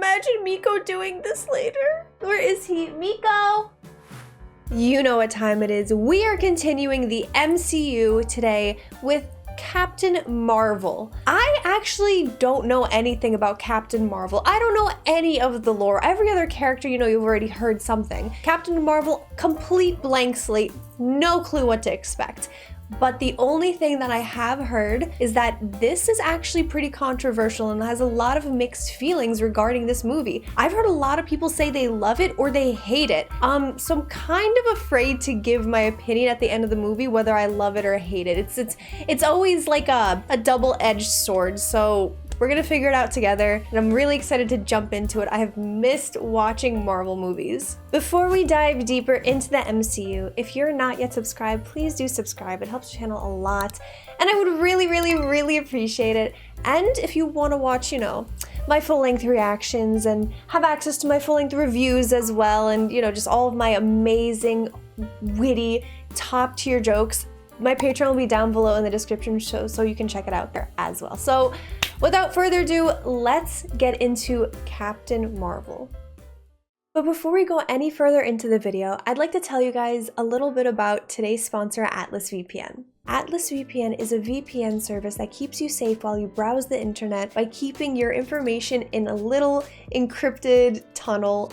imagine Miko doing this later. Where is he? Miko! You know what time it is. We are continuing the MCU today with Captain Marvel. I actually don't know anything about Captain Marvel. I don't know any of the lore. Every other character, you know, you've already heard something. Captain Marvel, complete blank slate, no clue what to expect. But the only thing that I have heard is that this is actually pretty controversial and has a lot of mixed feelings regarding this movie. I've heard a lot of people say they love it or they hate it. So I'm kind of afraid to give my opinion at the end of the movie, whether I love it or hate it. It's always like a double-edged sword. So we're gonna figure it out together, and I'm really excited to jump into it. I have missed watching Marvel movies. Before we dive deeper into the MCU, if you're not yet subscribed, please do subscribe. It helps the channel a lot, and I would really appreciate it. And if you want to watch, you know, my full-length reactions and have access to my full-length reviews as well, and, you know, just all of my amazing, witty, top-tier jokes, my Patreon will be down below in the description so you can check it out there as well. So without further ado, let's get into Captain Marvel. But before we go any further into the video, I'd like to tell you guys a little bit about today's sponsor, Atlas VPN. Atlas VPN is a VPN service that keeps you safe while you browse the internet by keeping your information in a little encrypted tunnel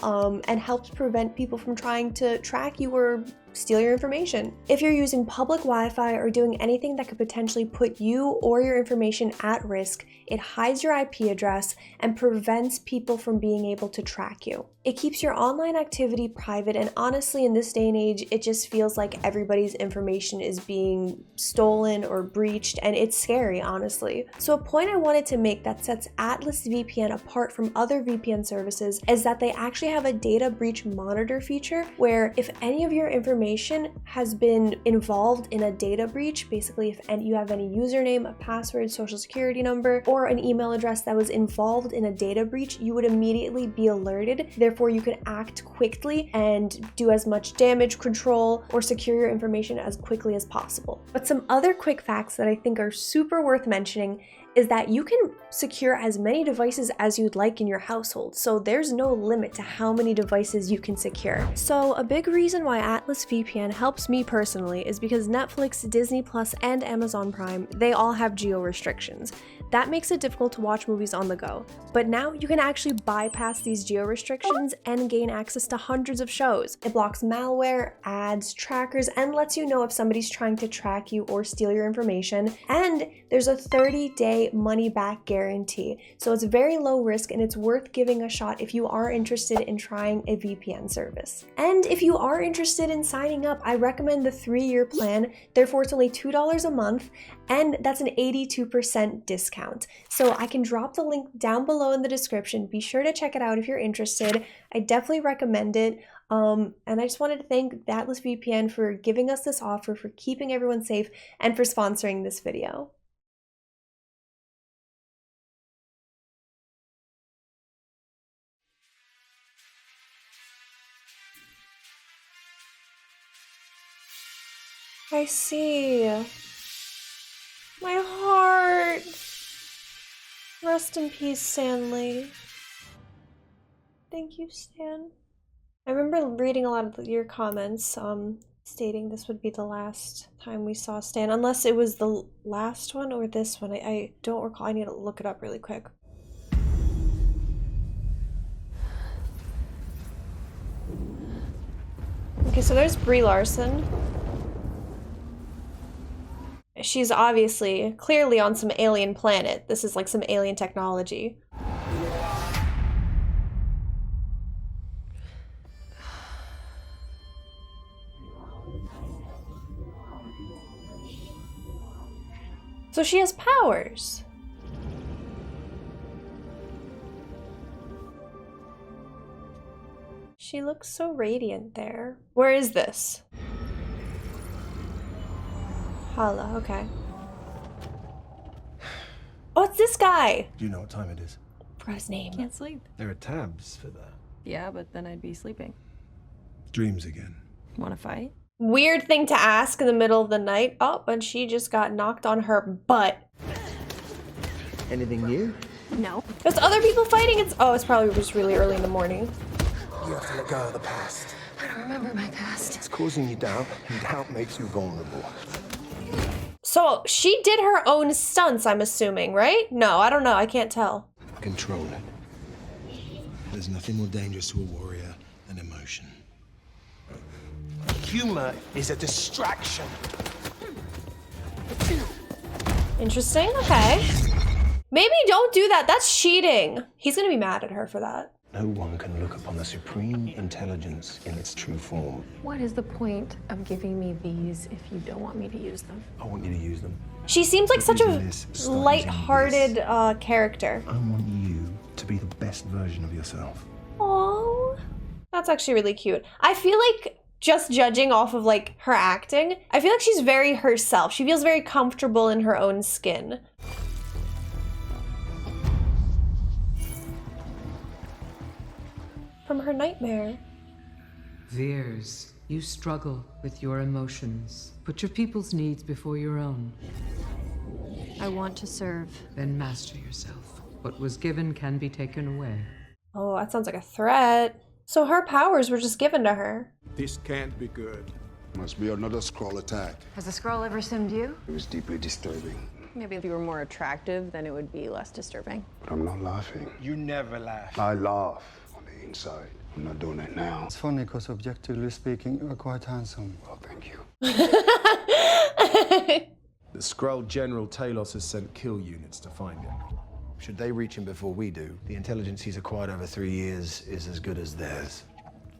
and helps prevent people from trying to track you or steal your information. If you're using public Wi-Fi or doing anything that could potentially put you or your information at risk, it hides your IP address and prevents people from being able to track you. It keeps your online activity private, and honestly, in this day and age, it just feels like everybody's information is being stolen or breached, and it's scary, honestly. So a point I wanted to make that sets Atlas VPN apart from other VPN services is that they actually have a data breach monitor feature where if any of your information has been involved in a data breach, basically if you have any username, a password, social security number, or an email address that was involved in a data breach, you would immediately be alerted. Therefore, you can act quickly and do as much damage control or secure your information as quickly as possible. But some other quick facts that I think are super worth mentioning is that you can secure as many devices as you'd like in your household, so there's no limit to how many devices you can secure. So a big reason why Atlas VPN helps me personally is because Netflix, Disney Plus, and Amazon Prime, they all have geo restrictions. That makes it difficult to watch movies on the go. But now you can actually bypass these geo restrictions and gain access to hundreds of shows. It blocks malware, ads, trackers, and lets you know if somebody's trying to track you or steal your information. And there's a 30-day money-back guarantee. So it's very low risk, and it's worth giving a shot if you are interested in trying a VPN service. And if you are interested in signing up, I recommend the 3-year plan. Therefore, it's only $2 a month, and that's an 82% discount. So I can drop the link down below in the description. Be sure to check it out if you're interested. I definitely recommend it. And I just wanted to thank Atlas VPN for giving us this offer, for keeping everyone safe, and for sponsoring this video. I see. My heart. Rest in peace, Stanley. Thank you, Stan. I remember reading a lot of your comments stating this would be the last time we saw Stan, unless it was the last one or this one. I don't recall. I need to look it up really quick. Okay, so there's Brie Larson. She's obviously, clearly on some alien planet. This is like some alien technology. So she has powers. She looks so radiant there. Where is this? Hala, okay. Oh, it's this guy! Do you know what time it is? For his name. Can't sleep. There are tabs for that. Yeah, but then I'd be sleeping. Dreams again. Wanna fight? Weird thing to ask in the middle of the night. Oh, and she just got knocked on her butt. Anything new? No. There's other people fighting? It's probably just really early in the morning. You have to let go of the past. I don't remember my past. It's causing you doubt, and doubt makes you vulnerable. So she did her own stunts, I'm assuming, right? No, I don't know. I can't tell. Control it. There's nothing more dangerous to a warrior than emotion. Humor is a distraction. Interesting. Okay. Maybe don't do that. That's cheating. He's gonna be mad at her for that. No one can look upon the supreme intelligence in its true form. What is the point of giving me these if you don't want me to use them? I want you to use them. She seems like such a Using this, start light-hearted using character. I want you to be the best version of yourself. Aww. That's actually really cute. I feel like, just judging off of like her acting, I feel like she's very herself. She feels very comfortable in her own skin. From her nightmare. Veers, you struggle with your emotions. Put your people's needs before your own. I want to serve. Then master yourself. What was given can be taken away. Oh, that sounds like a threat. So her powers were just given to her. This can't be good. Must be another scroll attack. Has a scroll ever simmed you? It was deeply disturbing. Maybe if you were more attractive, then it would be less disturbing. But I'm not laughing. You never laugh. I laugh on the inside. I'm not doing it now. It's funny because objectively speaking, you're quite handsome. Well, thank you. The Skrull General Talos has sent kill units to find him. Should they reach him before we do, the intelligence he's acquired over 3 years is as good as theirs.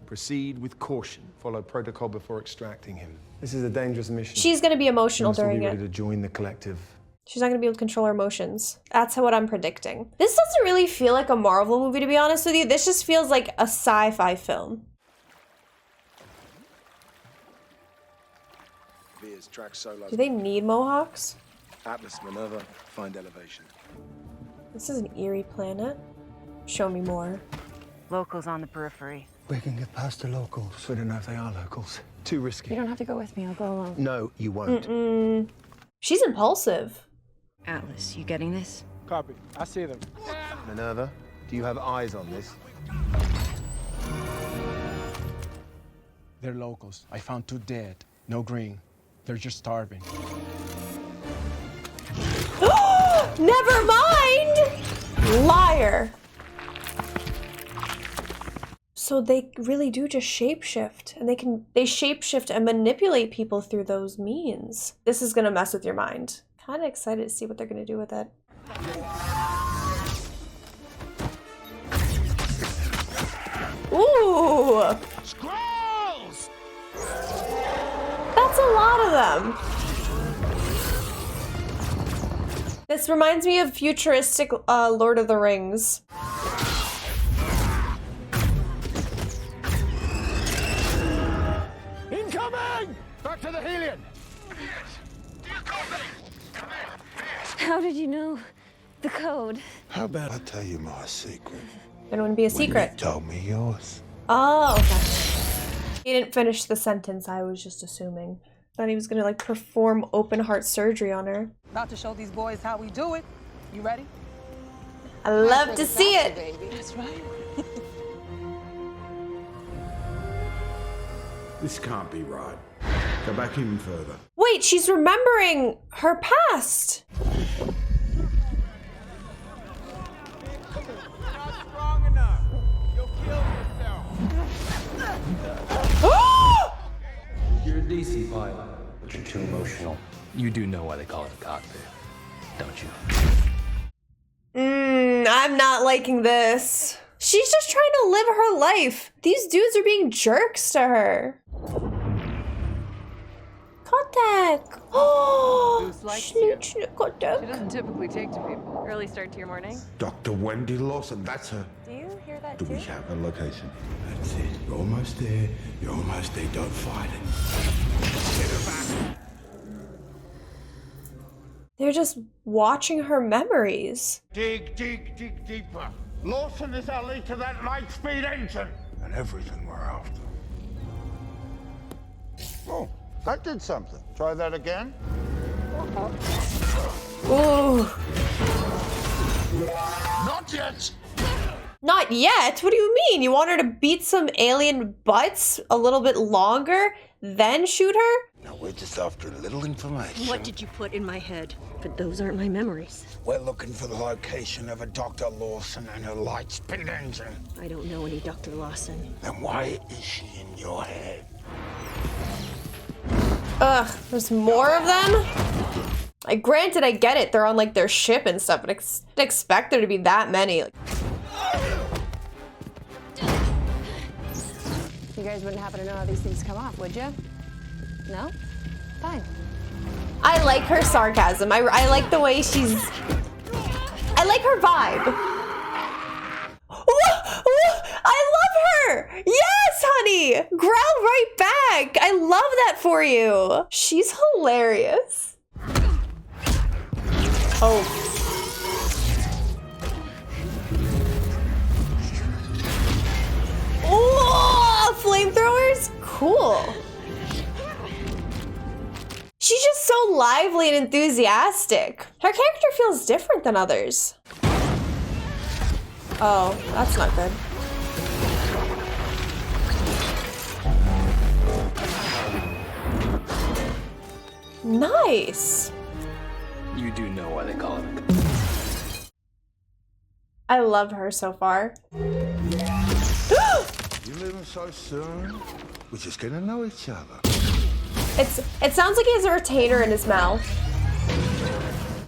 Proceed with caution. Follow protocol before extracting him. This is a dangerous mission. She's gonna be emotional She must during be ready it. to join the collective. She's not gonna be able to control her emotions. That's what I'm predicting. This doesn't really feel like a Marvel movie, to be honest with you. This just feels like a sci-fi film. Veers, track solo. Do they need mohawks? Atlas maneuver, find elevation. This is an eerie planet. Show me more. Locals on the periphery. We can get past the locals. We don't know if they are locals. Too risky. You don't have to go with me. I'll go alone. No, you won't. She's impulsive. Atlas, you getting this? Copy. I see them. Minerva, do you have eyes on this? They're locals. I found 2 dead. No green. They're just starving. Never mind! Liar. So they really do just shapeshift, and they shapeshift and manipulate people through those means. This is gonna mess with your mind. Kinda excited to see what they're gonna do with it. Ooh! Skrulls! That's a lot of them. This reminds me of futuristic Lord of the Rings. Incoming! Back to the Helion! How did you know the code? How about I tell you my secret? It wouldn't be a secret. You told me yours. Oh, okay. He didn't finish the sentence. I was just assuming. Thought he was gonna like perform open heart surgery on her. About to show these boys how we do it. You ready? I love to see it. That's right. This can't be right. Go back even further. Wait, she's remembering her past. Not strong enough. You'll kill yourself. You're a DC pilot, But you're too emotional. you do know why they call it a cockpit, don't you? I'm not liking this. She's just trying to live her life. These dudes are being jerks to her. Kotek! Oh, Goose likes you. Kotek. She doesn't typically take to people. Early start to your morning. Dr. Wendy Lawson, that's her. Do you hear that Do too? we have a location? That's it. You're almost there. You're almost there. Don't fight it. Get her back. They're just watching her memories. Dig deeper. Lawson is our lead to that light-speed engine. And everything we're after. Oh, that did something. Try that again. Ooh. Not yet! Not yet? What do you mean? You want her to beat some alien butts a little bit longer, then shoot her? Now, we're just after a little information. What did you put in my head? But those aren't my memories. We're looking for the location of a Dr. Lawson and her light-speed engine. I don't know any Dr. Lawson. Then why is she in your head? Ugh, there's more of them? Granted, I get it. They're on, like, their ship and stuff, but I didn't expect there to be that many. You guys wouldn't happen to know how these things come off, would you? No? Fine. I like her sarcasm. I like the way she's... I like her vibe. I love her! Yes, honey! Growl right back! I love that for you. She's hilarious. Oh. Oh, flamethrowers? Cool. She's just so lively and enthusiastic. Her character feels different than others. Oh, that's not good. Nice. You do know why they call it a... I love her so far. You leaving so soon? We're just getting to know each other. It sounds like he has a retainer in his mouth.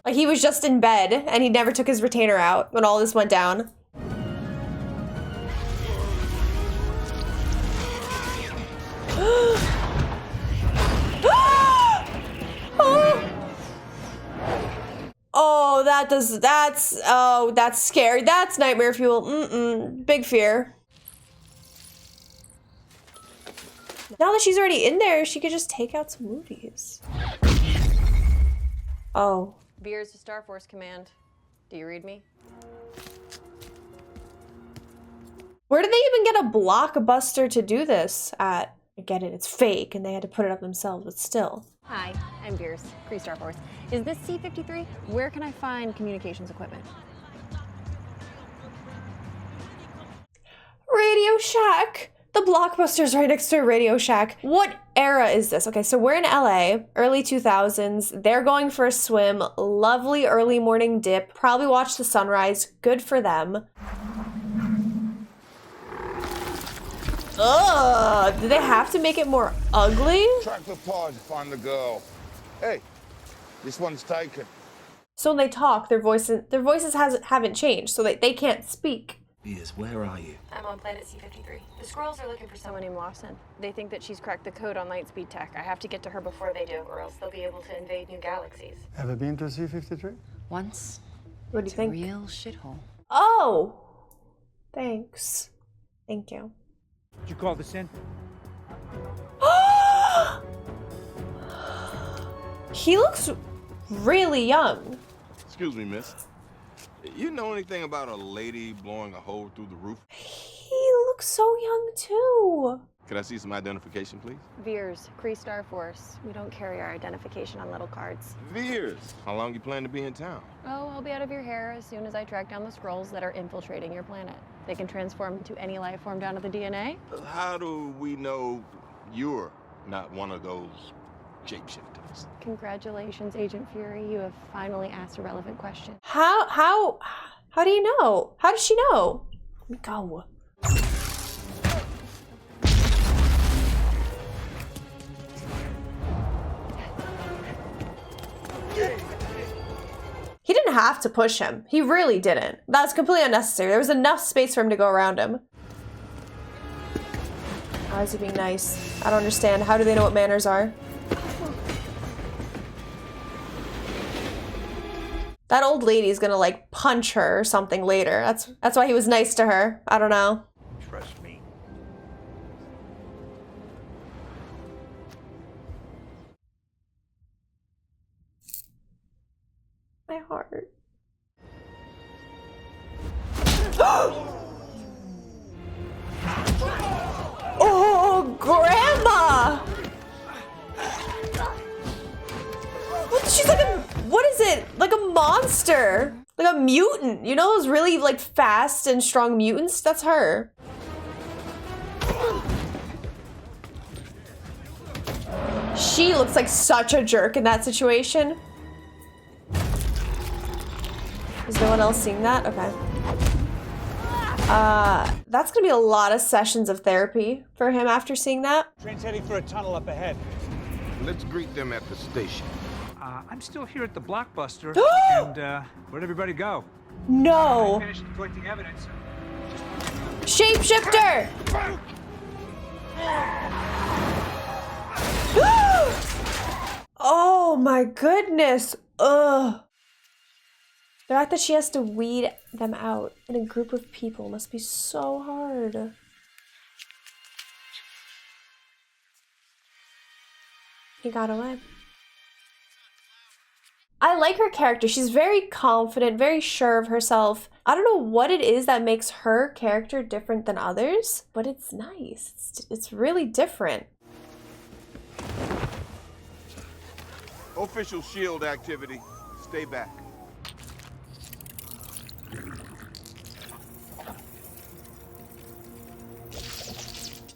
Like he was just in bed and he never took his retainer out when all this went down. Oh, that's scary. That's nightmare fuel. Big fear. Now that she's already in there, she could just take out some movies. Oh. Veers to Star Force Command. Do you read me? Where did they even get a blockbuster to do this at? I get it, it's fake and they had to put it up themselves, but still. Hi, I'm Veers, Kree Star Force. Is this C-53? Where can I find communications equipment? Radio Shack! The Blockbuster's right next to a Radio Shack. What era is this? Okay, so we're in LA, early 2000s. They're going for a swim. Lovely early morning dip. Probably watch the sunrise. Good for them. Ugh! Do they have to make it more ugly? Track the pod, find the girl. Hey, this one's taken. So when they talk, their voices haven't changed, so they can't speak. Yes, where are you? I'm on planet C-53. The Skrulls are looking for someone named Lawson. They think that she's cracked the code on Lightspeed tech. I have to get to her before they do, or else they'll be able to invade new galaxies. Ever been to C-53? Once. What do you think? Real shithole. Oh! Thanks. Thank you. Did you call this in? He looks really young. Excuse me, miss. You know anything about a lady blowing a hole through the roof? He looks so young too. Could I see some identification, please? Veers, Kree Star Force. We don't carry our identification on little cards. Veers. How long you plan to be in town? Oh, I'll be out of your hair as soon as I track down the Skrulls that are infiltrating your planet. They can transform into any life form down to the DNA. How do we know you're not one of those shapeshifters? Congratulations, Agent Fury. You have finally asked a relevant question. How do you know? How does she know? Let me go. He didn't have to push him. He really didn't. That was completely unnecessary. There was enough space for him to go around him. Why is he being nice? I don't understand. How do they know what manners are? That old lady's gonna like punch her or something later. That's why he was nice to her. I don't know. Trust me. My heart. Oh, Grandma! What? She's like a, what is it? Like a monster. Like a mutant. You know those really like fast and strong mutants? That's her. She looks like such a jerk in that situation. Is no one else seeing that? Okay. That's gonna be a lot of sessions of therapy for him after seeing that. Train's heading for a tunnel up ahead. Let's greet them at the station. I'm still here at the Blockbuster. And where'd everybody go? No. I finished collecting evidence. Shapeshifter! Oh my goodness. Ugh. The fact that she has to weed them out in a group of people must be so hard. He got away. I like her character. She's very confident, very sure of herself. I don't know what it is that makes her character different than others, but it's nice. It's really different. Official SHIELD activity. Stay back.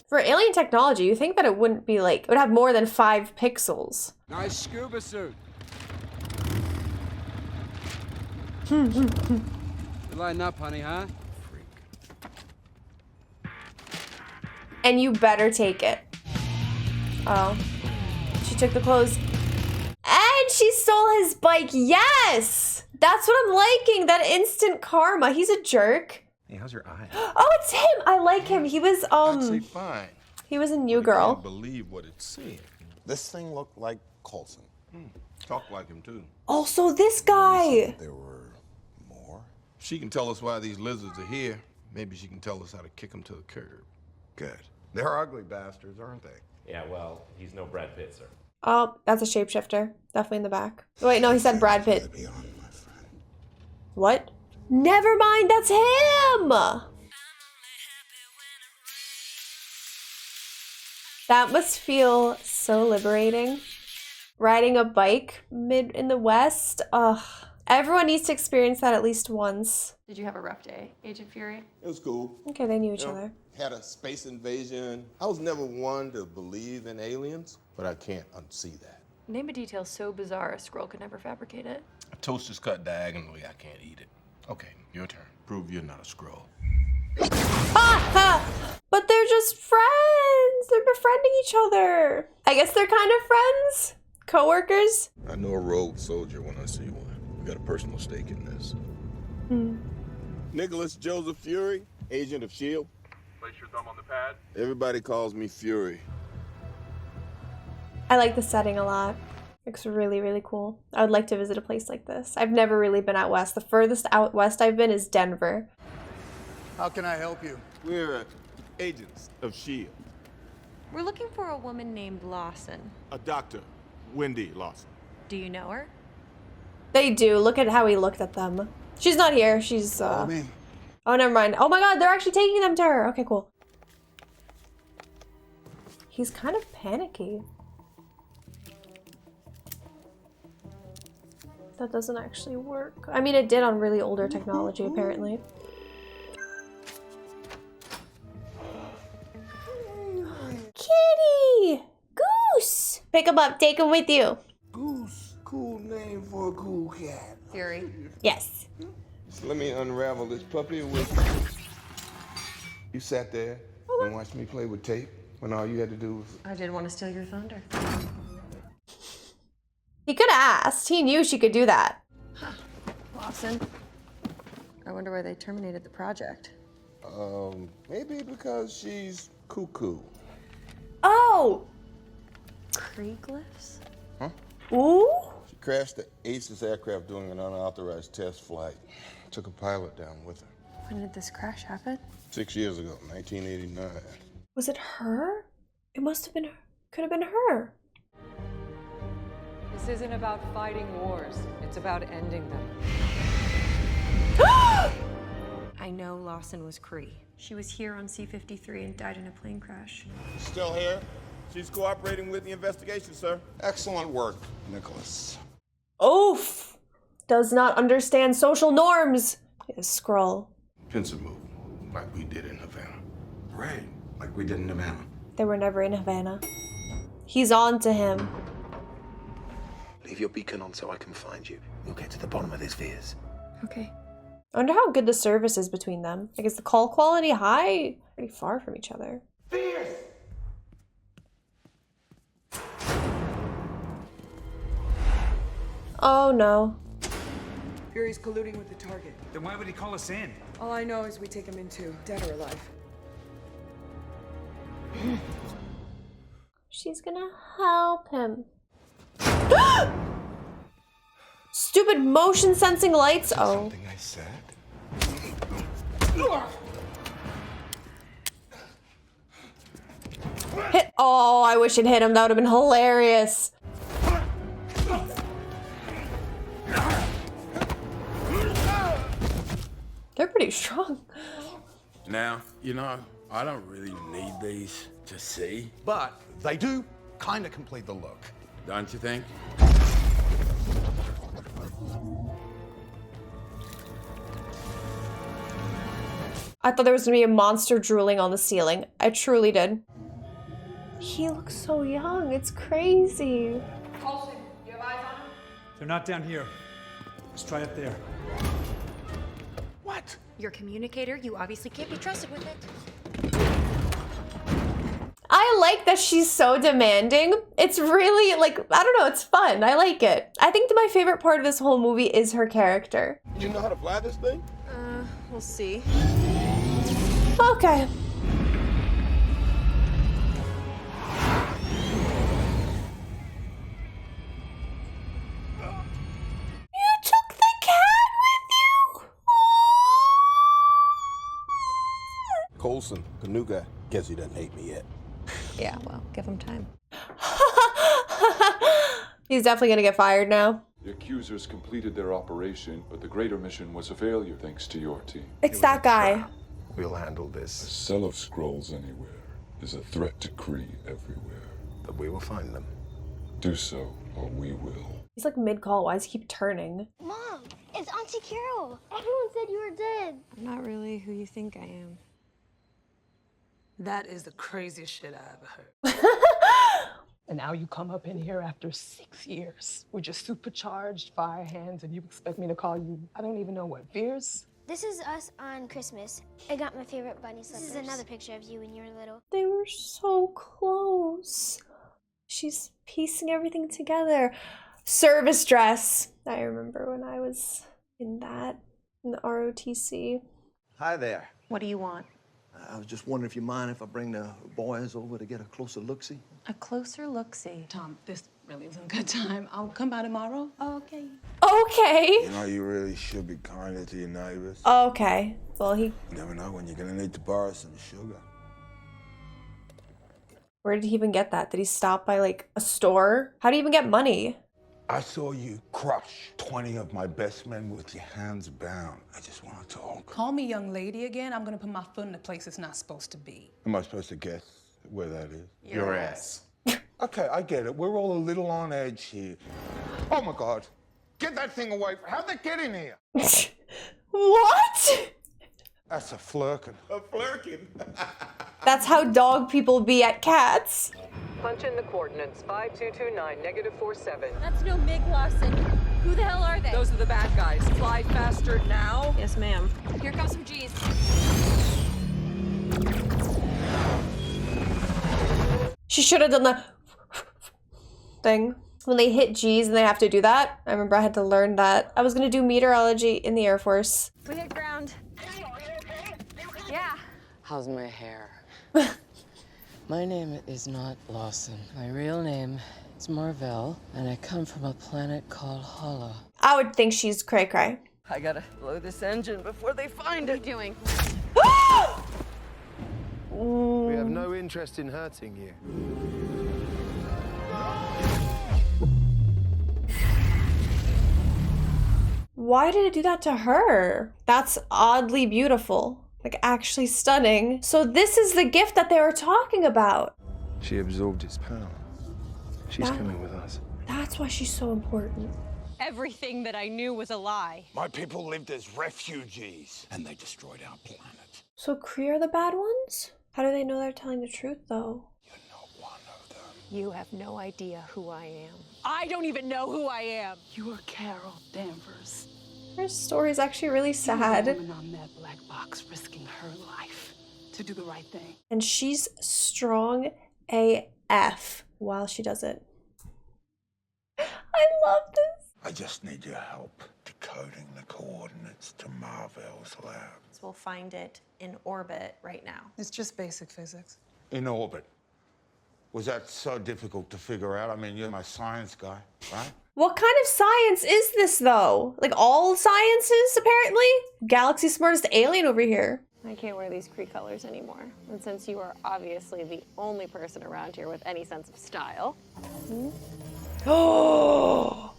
For alien technology, you think that it wouldn't be like, it would have more than 5 pixels. Nice scuba suit. You're lighting up, honey, huh? And you better take it. Oh. She took the clothes. And she stole his bike. Yes! That's what I'm liking. That instant karma. He's a jerk. Hey, how's your eye? Oh, it's him. I like him. He was I'd say fine. He was a New Girl. Can't believe what it's seeing. This thing looked like Coulson. Talk like him too. Also, this guy. There were more. She can tell us why these lizards are here. Maybe she can tell us how to kick them to the curb. Good. They're ugly bastards, aren't they? Yeah, well, he's no Brad Pitt, sir. Oh, that's a shapeshifter. Definitely in the back. Wait, no, he said Brad Pitt. What? Never mind, that's him! That must feel so liberating. Riding a bike in the West. Ugh. Everyone needs to experience that at least once. Did you have a rough day, Agent Fury? It was cool. Okay, they knew each other. Had a space invasion. I was never one to believe in aliens, but I can't unsee that. Name a detail so bizarre a scroll could never fabricate it. A toast is cut diagonally. I can't eat it. Okay, your turn. Prove you're not a scroll. But they're just friends. They're befriending each other. I guess they're kind of friends. Co-workers. I know a rogue soldier when I see one. We got a personal stake in this. Nicholas Joseph Fury, agent of SHIELD. Place your thumb on the pad. Everybody calls me Fury. I like the setting a lot. Looks really, really cool. I would like to visit a place like this. I've never really been out west. The furthest out west I've been is Denver. How can I help you? We're agents of SHIELD. We're looking for a woman named Lawson. A doctor, Wendy Lawson. Do you know her? They do. Look at how he looked at them. She's not here. She's, Oh, never mind. Oh my god, they're actually taking them to her. Okay, cool. He's kind of panicky. That doesn't actually work. I mean, it did on really older technology, apparently. Kitty! Goose! Pick him up. Take him with you. Goose. Cool name for a cool cat. Fury. Yes. So let me unravel this puppy with you. Sat there and watched me play with tape when all you had to do was... I didn't want to steal your thunder. He could have asked. He knew she could do that. Lawson. I wonder why they terminated the project. Maybe because she's cuckoo. Oh! Kree glyphs? Huh? Ooh? She crashed the Aces aircraft during an unauthorized test flight. Took a pilot down with her. When did this crash happen? 6 years ago, 1989. Was it her? It must have been her. Could have been her. This isn't about fighting wars. It's about ending them. I know Lawson was Kree. She was here on C-53 and died in a plane crash. Still here? She's cooperating with the investigation, sir. Excellent work, Nicholas. Oof. does not understand social norms. Skrull. Pensive move, like we did in Havana. Right, like we did in Havana. They were never in Havana. He's on to him. Leave your beacon on so I can find you. We'll get to the bottom of his fears. Okay. I wonder how good the service is between them. Like, is the call quality high? Pretty far from each other. Oh no. Fury's colluding with the target. Then why would he call us in? All I know is we take him in too, dead or alive. She's gonna help him. Stupid motion sensing lights. Oh. Something I said. Hit. Oh, I wish it hit him. That would have been hilarious. They're pretty strong. Now, you know, I don't really need these to see. But they do kind of complete the look. Don't you think? I thought there was gonna be a monster drooling on the ceiling. I truly did. He looks so young. It's crazy. Colson, you have eyes on him? They're not down here. Let's try up there. What? Your communicator, you obviously can't be trusted with it. I like that she's so demanding. It's really, like, I don't know, it's fun. I like it. I think that my favorite part of this whole movie is her character. You know how to fly this thing? We'll see. Okay. You took the cat with you? Coulson, the new guy. Guess he doesn't hate me yet. Yeah, well, give him time. He's definitely gonna get fired now. The accusers completed their operation, but the greater mission was a failure thanks to your team. It's that guy. We'll handle A this. cell of scrolls anywhere is a threat to Kree everywhere. But we will find them. Do so, or we will. He's like mid-call. Why does he keep turning? Mom, it's Auntie Carol. Everyone said you were dead. I'm not really who you think I am. That is the craziest shit I ever heard. And now you come up in here after 6 years with your supercharged fire hands and you expect me to call you, I don't even know what, Veers? This is us on Christmas. I got my favorite bunny slippers. This is another picture of you when you were little. They were so close. She's piecing everything together. Service dress. I remember when I was in that, in the ROTC. Hi there. What do you want? I was just wondering if you mind if I bring the boys over to get a closer look-see? A closer look-see. Tom, this really isn't a good time. I'll come by tomorrow. Okay. Okay. You know, you really should be kinder to your neighbors. Okay. Well, he... You never know when you're gonna need to borrow some sugar. Where did he even get that? Did he stop by, like, a store? How do you even get money? I saw you crush 20 of my best men with your hands bound. I just want to talk. Call me young lady again. I'm gonna put my foot in a place it's not supposed to be. Am I supposed to guess where that is? Your ass. Okay, I get it. We're all a little on edge here. Oh my God. Get that thing away. How'd that get in here? What? That's a flirkin. A flirkin? That's how dog people be at cats. Punch in the coordinates, 5229-47. That's no Mig Lawson. Who the hell are they? Those are the bad guys. Fly faster now. Yes, ma'am. Here comes some G's. She should have done the thing. When they hit G's and they have to do that. I remember I had to learn that. I was gonna do meteorology in the Air Force. We hit ground. Yeah. How's my hair? My name is not Lawson. My real name is Marvell, and I come from a planet called Hala. I would think she's cray-cray. I gotta blow this engine before they find it. What are you doing? We have no interest in hurting you. Why did it do that to her? That's oddly beautiful. Like, actually stunning. So this is the gift that they were talking about. She absorbed its power. She's coming with us. That's why she's so important. Everything that I knew was a lie. My people lived as refugees, and they destroyed our planet. So Kree are the bad ones? How do they know they're telling the truth, though? You have no idea who I am. I don't even know who I am. You are Carol Danvers. Her story's actually really You sad. were the woman on that black box risking her life to do the right thing. And she's strong AF while she does it. I love this. I just need your help decoding the coordinates to Marvel's lab. We'll find it in orbit right now. It's just basic physics. In orbit. Was that so difficult to figure out? I mean, you're my science guy, right? What kind of science is this, though? Like, all sciences, apparently? Galaxy's smartest alien over here. I can't wear these Kree colors anymore. And since you are obviously the only person around here with any sense of style. Oh,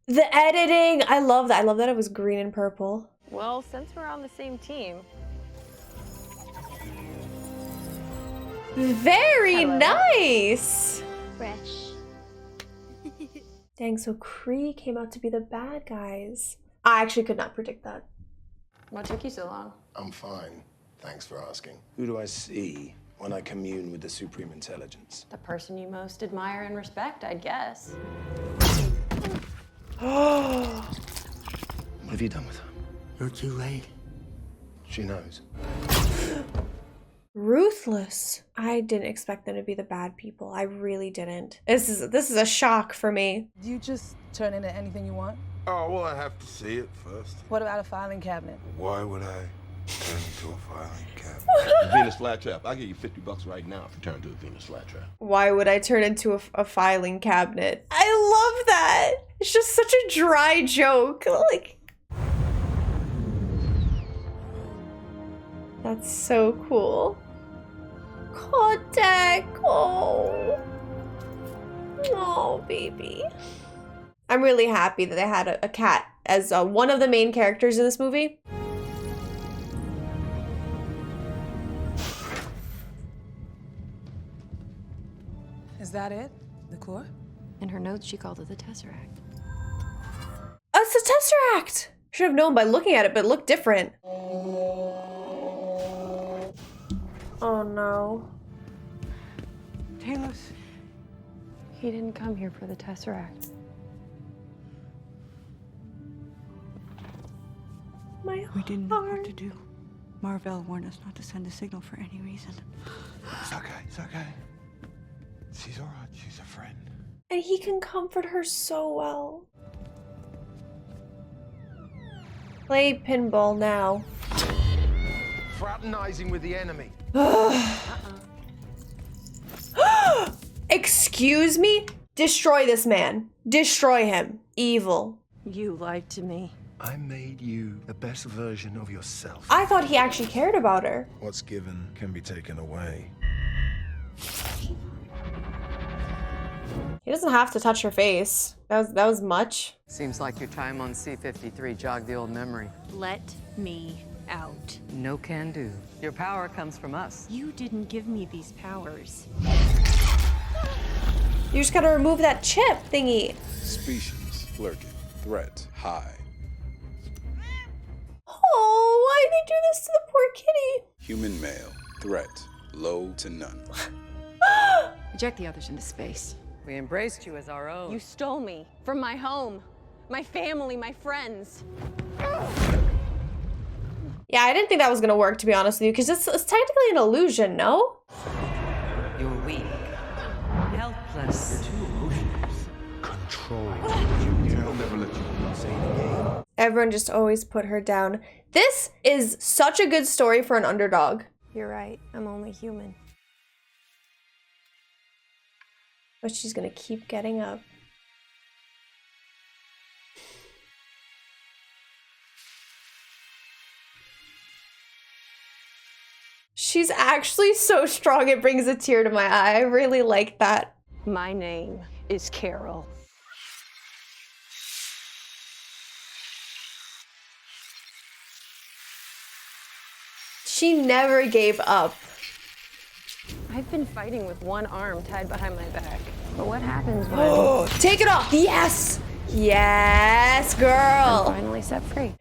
the editing. I love that. I love that it was green and purple. Well, since we're on the same team. Very nice. Fresh. Dang, so Kree came out to be the bad guys. I actually could not predict that. What took you so long? I'm fine. Thanks for asking. Who do I see when I commune with the Supreme Intelligence? The person you most admire and respect, I'd guess. What have you done with her? You're too late. She knows. Ruthless. I didn't expect them to be the bad people. I really didn't. This is a shock for me. Do you just turn into anything you want? Oh, well, I have to see it first. What about a filing cabinet? Why would I turn into a filing cabinet? Venus flytrap. I'll give you $50 right now if you turn into a Venus flytrap. Why would I turn into a filing cabinet? I love that. It's just such a dry joke. Like, that's so cool. Kotek. Oh, baby. I'm really happy that they had a cat as one of the main characters in this movie. Is that it? The core? In her notes, she called it the Tesseract. Oh, it's the Tesseract! Should have known by looking at it, but it looked different. Oh no. Talos. He didn't come here for the Tesseract. My We didn't know what to do. Marvel warned us not to send a signal for any reason. It's okay, it's okay. She's all right, she's a friend. And he can comfort her so well. Play pinball now. Fraternizing with the enemy. Excuse me? Destroy this man. Destroy him. Evil. You lied to me. I made you the best version of yourself. I thought he actually cared about her. What's given can be taken away. He doesn't have to touch her face. That was much. Seems like your time on C-53 jogged the old memory. Let me out. No can do. Your power comes from us. You didn't give me these powers. You just gotta remove that chip thingy. Species lurking. Threat high. Oh, why'd they do this to the poor kitty? Human male. Threat low to none. Eject the others into space. We embraced you as our own. You stole me from my home, my family, my friends. Yeah, I didn't think that was gonna work, to be honest with you, because it's technically an illusion, no? You're weak. Helpless. Control. I'll never let you say it again. Everyone just always put her down. This is such a good story for an underdog. You're right. I'm only human. But she's gonna keep getting up. She's actually so strong, it brings a tear to my eye. I really like that. My name is Carol. She never gave up. I've been fighting with one arm tied behind my back. But what happens when... Oh, take it off. Yes. Yes, girl. I'm finally set free.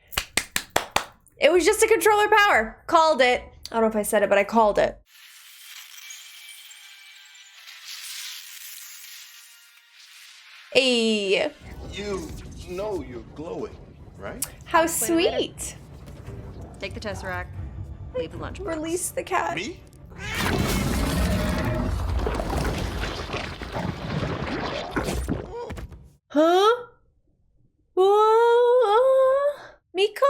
It was just a controller power. Called it. I don't know if I said it, but I called it. Hey. You know you're glowing, right? How sweet. Take the Tesseract. Leave the lunchbox. Release the cat. Me? Huh? Miko?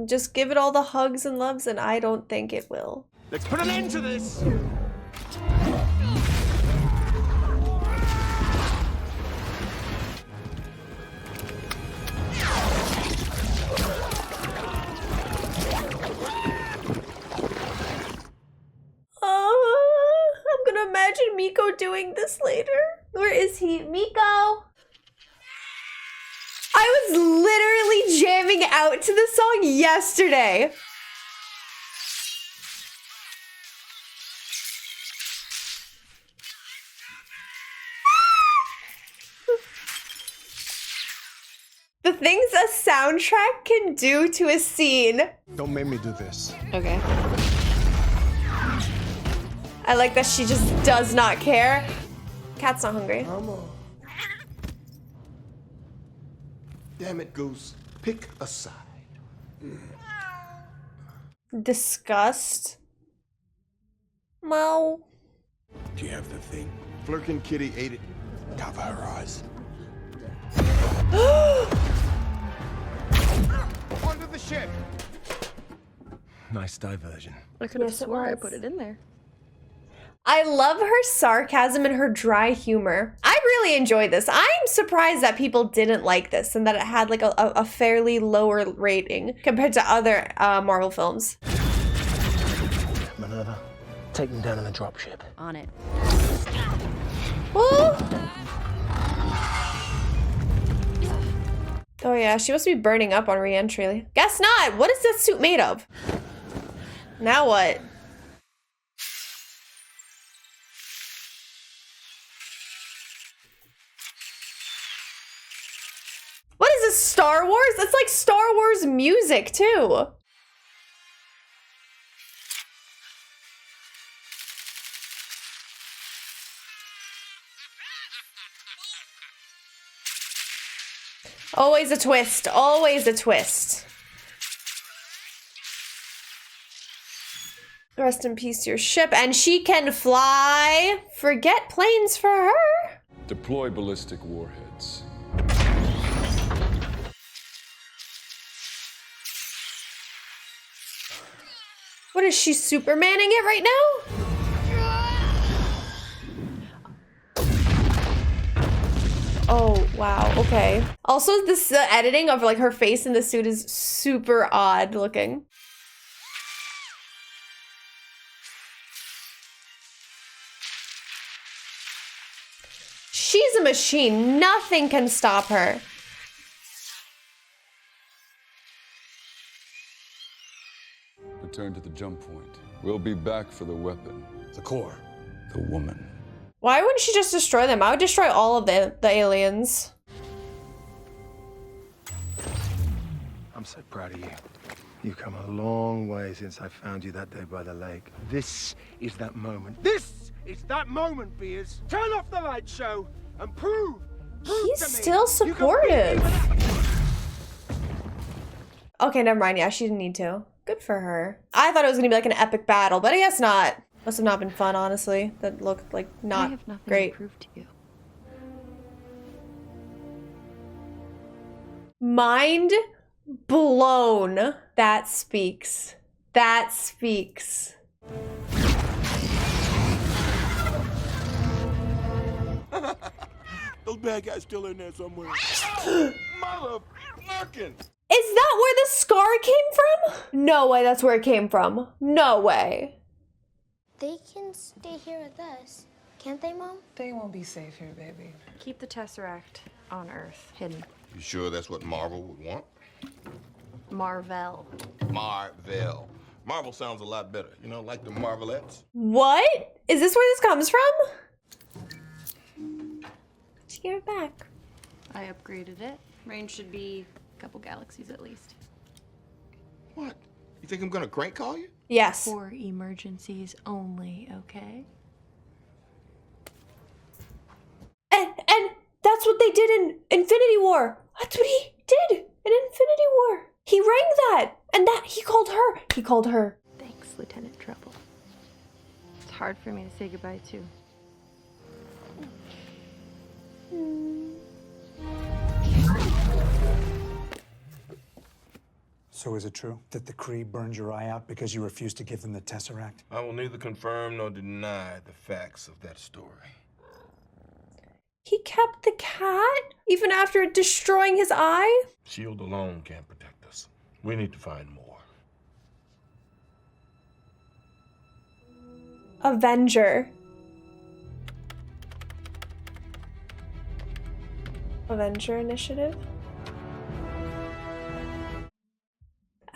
Just give it all the hugs and loves, and I don't think it will. Let's put an end to this! I'm gonna imagine Miko doing this later. Where is he? Miko! I was literally jamming out to this song yesterday. The things a soundtrack can do to a scene. Don't make me do this. Okay. I like that she just does not care. Cat's not hungry. Damn it, Goose. Pick a side. Disgust. Mo. Do you have the thing? Flirkin' Kitty ate it. Cover her eyes. Onto the ship! Nice diversion. I could have Yes, it swore I was. put it in there. I love her sarcasm and her dry humor. I really enjoyed this. I'm surprised that people didn't like this and that it had like a fairly lower rating compared to other Marvel films. Minerva, take them down in the dropship. On it. Ooh. Oh yeah, she must be burning up on re-entry. Guess not! What is that suit made of? Now what? What is this, Star Wars? It's like Star Wars music, too. Always a twist. Always a twist. Rest in peace to your ship. And she can fly. Forget planes for her. Deploy ballistic warheads. What is she, Supermaning it right now? Oh, wow, okay. Also, this editing of like her face in the suit is super odd looking. She's a machine. Nothing can stop her. Return to the jump point. We'll be back for the weapon. The core. The woman. Why wouldn't she just destroy them? I would destroy all of the aliens. I'm so proud of you. You've come a long way since I found you that day by the lake. This is that moment. This is that moment, Beers. Turn off the light show and prove He's to me still supportive. Okay, never mind. Yeah, she didn't need to. Good for her. I thought it was gonna be like an epic battle, but I guess not. Must have not been fun, honestly. That looked like not I have nothing great. to prove to you. Mind blown. That speaks. That speaks. Those bad guys still in there somewhere. Motherfucking! Is that where the scar came from? No way that's where it came from. No way. They can stay here with us, can't they, Mom? They won't be safe here, baby. Keep the Tesseract on Earth, hidden. You sure that's what Marvel would want? Marvel. Marvel. Marvel sounds a lot better. You know, like the Marvelettes. What? Is this where this comes from? Why'd you give it back? I upgraded it. Range should be a couple galaxies at least. What? You think I'm gonna crank call you? Yes. For emergencies only, okay? And that's what they did in Infinity War. That's what he did in Infinity War. He rang that, and that he called her. He called her. Thanks, Lieutenant Trouble. It's hard for me to say goodbye to. So is it true that the Kree burned your eye out because you refused to give them the Tesseract? I will neither confirm nor deny the facts of that story. He kept the cat even after destroying his eye? Shield alone can't protect us. We need to find more. Avenger. Avenger Initiative?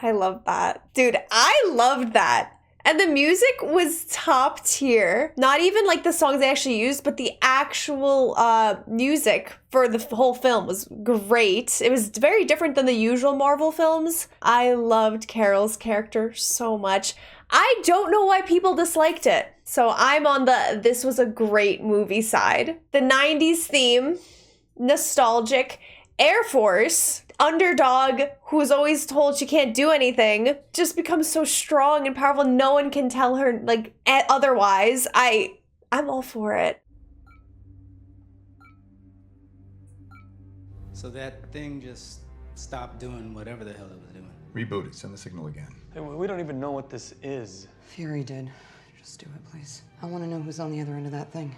I love that. Dude, I loved that. And the music was top tier. Not even like the songs they actually used, but the actual music for the whole film was great. It was very different than the usual Marvel films. I loved Carol's character so much. I don't know why people disliked it. So I'm on the this was a great movie side. The 90s theme, nostalgic, Air Force, underdog who's always told she can't do anything, just becomes so strong and powerful. No one can tell her like otherwise. I'm all for it. So that thing just stopped doing whatever the hell it was doing. Reboot it. Send the signal again. Hey, we don't even know what this is. Fury did. Just do it, please. I want to know who's on the other end of that thing.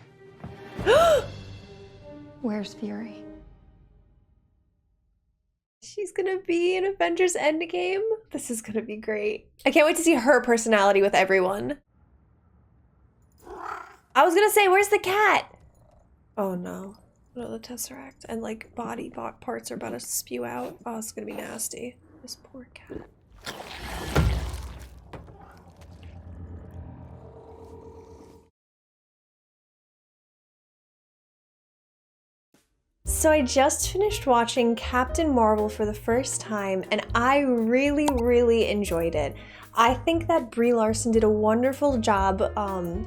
Where's Fury? She's gonna be in Avengers Endgame. This is gonna be great. I can't wait to see her personality with everyone. I was gonna say, where's the cat? Oh no. No, the Tesseract and like body parts are about to spew out. Oh, it's gonna be nasty. This poor cat. So I just finished watching Captain Marvel for the first time, and I really, really enjoyed it. I think that Brie Larson did a wonderful job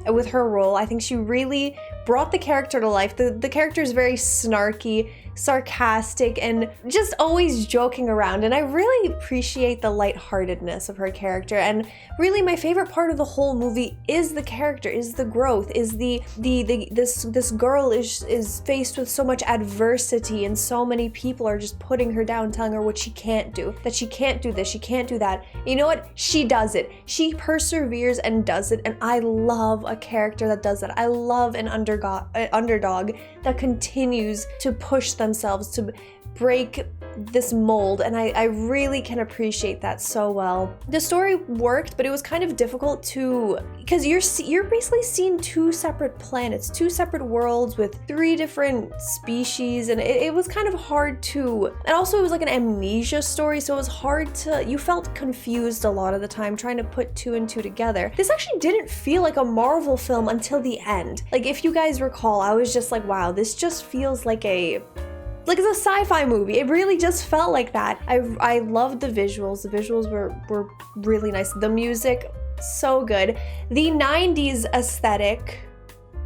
with her role. I think she really brought the character to life. The character is very snarky, sarcastic, and just always joking around. And I really appreciate the lightheartedness of her character. And really, my favorite part of the whole movie is the character, is the growth, is this girl is faced with so much adversity, and so many people are just putting her down, telling her what she can't do, that she can't do this, she can't do that. You know what? She does it. She perseveres and does it, and I love a character that does that. I love an underdog that continues to push themselves to break this mold, and I really can appreciate that so well. The story worked, but it was kind of difficult to, because you're basically seeing two separate planets, two separate worlds with three different species, and it was kind of hard to, and also it was like an amnesia story, so it was hard to, you felt confused a lot of the time trying to put two and two together. This actually didn't feel like a Marvel film until the end. Like, if you guys recall, I was just like, wow, this just feels like it's a sci-fi movie. It really just felt like that. I loved the visuals. The visuals were really nice. The music, so good. The 90s aesthetic,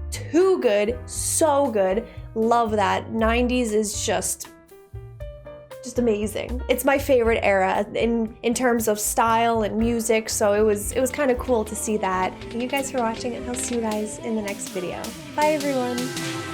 too good, so good. Love that. 90s is just amazing. It's my favorite era in terms of style and music, so it was kind of cool to see that. Thank you guys for watching, and I'll see you guys in the next video. Bye everyone.